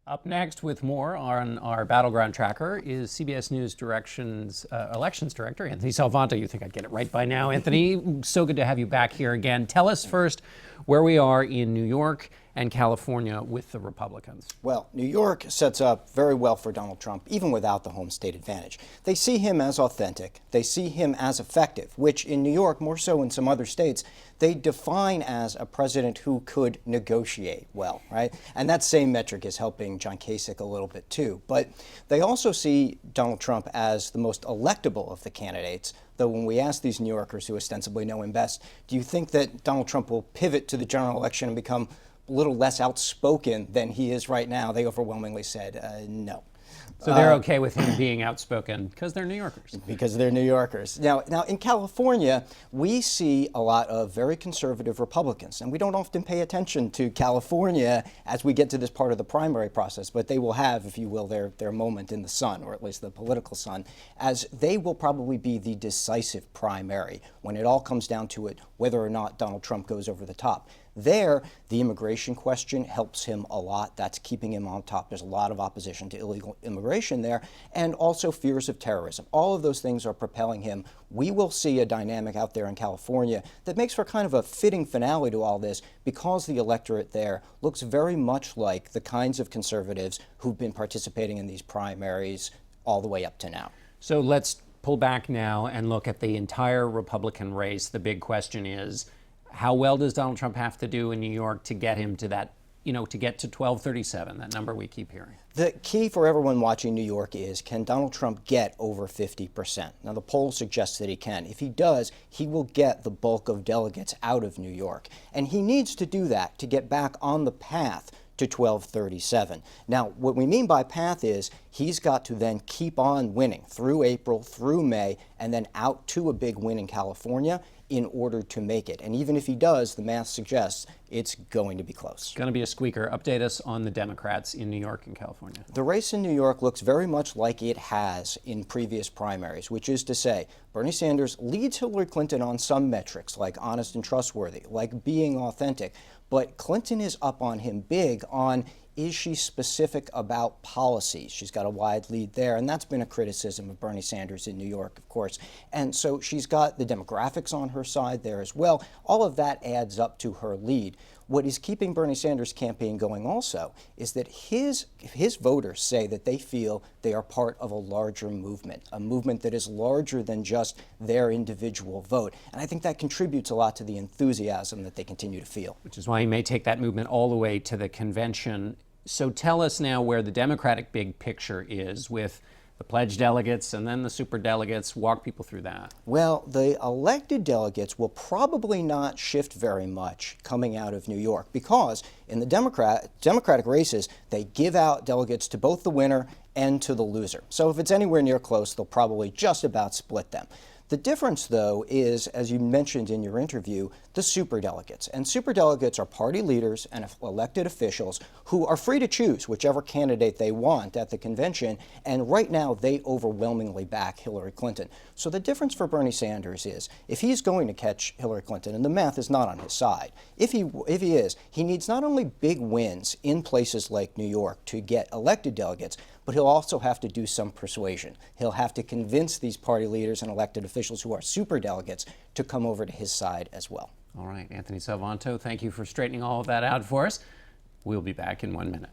Up next with more on our Battleground tracker is CBS News Elections Director, Anthony Salvanto. You think I'd get it right by now, Anthony. So good to have you back here again. Tell us first where we are in New York and California with the Republicans. Well, New York sets up very well for Donald Trump, even without the home state advantage. They see him as authentic. They see him as effective, which in New York, more so in some other states, they define as a president who could negotiate well, right? And that same metric is helping John Kasich a little bit too. But they also see Donald Trump as the most electable of the candidates. Though when we ask these New Yorkers who ostensibly know him best, do you think that Donald Trump will pivot to the general election and become a little less outspoken than he is right now? They overwhelmingly said no. So they're okay with him being outspoken because they're New Yorkers. Because they're New Yorkers. Now in California, we see a lot of very conservative Republicans, and we don't often pay attention to California as we get to this part of the primary process, but they will have, if you will, their moment in the sun, or at least the political sun, as they will probably be the decisive primary when it all comes down to it, whether or not Donald Trump goes over the top. There, the immigration question helps him a lot. That's keeping him on top. There's a lot of opposition to illegal immigration there, and also fears of terrorism. All of those things are propelling him. We will see a dynamic out there in California that makes for kind of a fitting finale to all this, because the electorate there looks very much like the kinds of conservatives who've been participating in these primaries all the way up to now. So let's pull back now and look at the entire Republican race. The big question is, how well does Donald Trump have to do in New York to get him to that, to get to 1237, that number we keep hearing? The key for everyone watching New York is, can Donald Trump get over 50%? Now, the poll suggests that he can. If he does, he will get the bulk of delegates out of New York. And he needs to do that to get back on the path to 1237. Now, what we mean by path is he's got to then keep on winning through April, through May, and then out to a big win in California in order to make it. And even if he does, the math suggests it's going to be close. Going to be a squeaker. Update us on the Democrats in New York and California. The race in New York looks very much like it has in previous primaries, which is to say, Bernie Sanders leads Hillary Clinton on some metrics, like honest and trustworthy, like being authentic. But Clinton is up on him big on, is she specific about policies? She's got a wide lead there, and that's been a criticism of Bernie Sanders in New York, of course. And so she's got the demographics on her side there as well. All of that adds up to her lead. What is keeping Bernie Sanders' campaign going also is that his voters say that they feel they are part of a larger movement, a movement that is larger than just their individual vote. And I think that contributes a lot to the enthusiasm that they continue to feel. Which is why he may take that movement all the way to the convention. So tell us now where the Democratic big picture is with the pledged delegates and then the superdelegates. Walk people through that. Well, the elected delegates will probably not shift very much coming out of New York, because in the Democratic races, they give out delegates to both the winner and to the loser. So if it's anywhere near close, they'll probably just about split them. The difference, though, is, as you mentioned in your interview, the superdelegates. And superdelegates are party leaders and elected officials who are free to choose whichever candidate they want at the convention, and right now they overwhelmingly back Hillary Clinton. So the difference for Bernie Sanders is, if he's going to catch Hillary Clinton, and the math is not on his side, if he is, he needs not only big wins in places like New York to get elected delegates, but he'll also have to do some persuasion. He'll have to convince these party leaders and elected officials who are superdelegates to come over to his side as well. All right, Anthony Salvanto, thank you for straightening all of that out for us. We'll be back in 1 minute.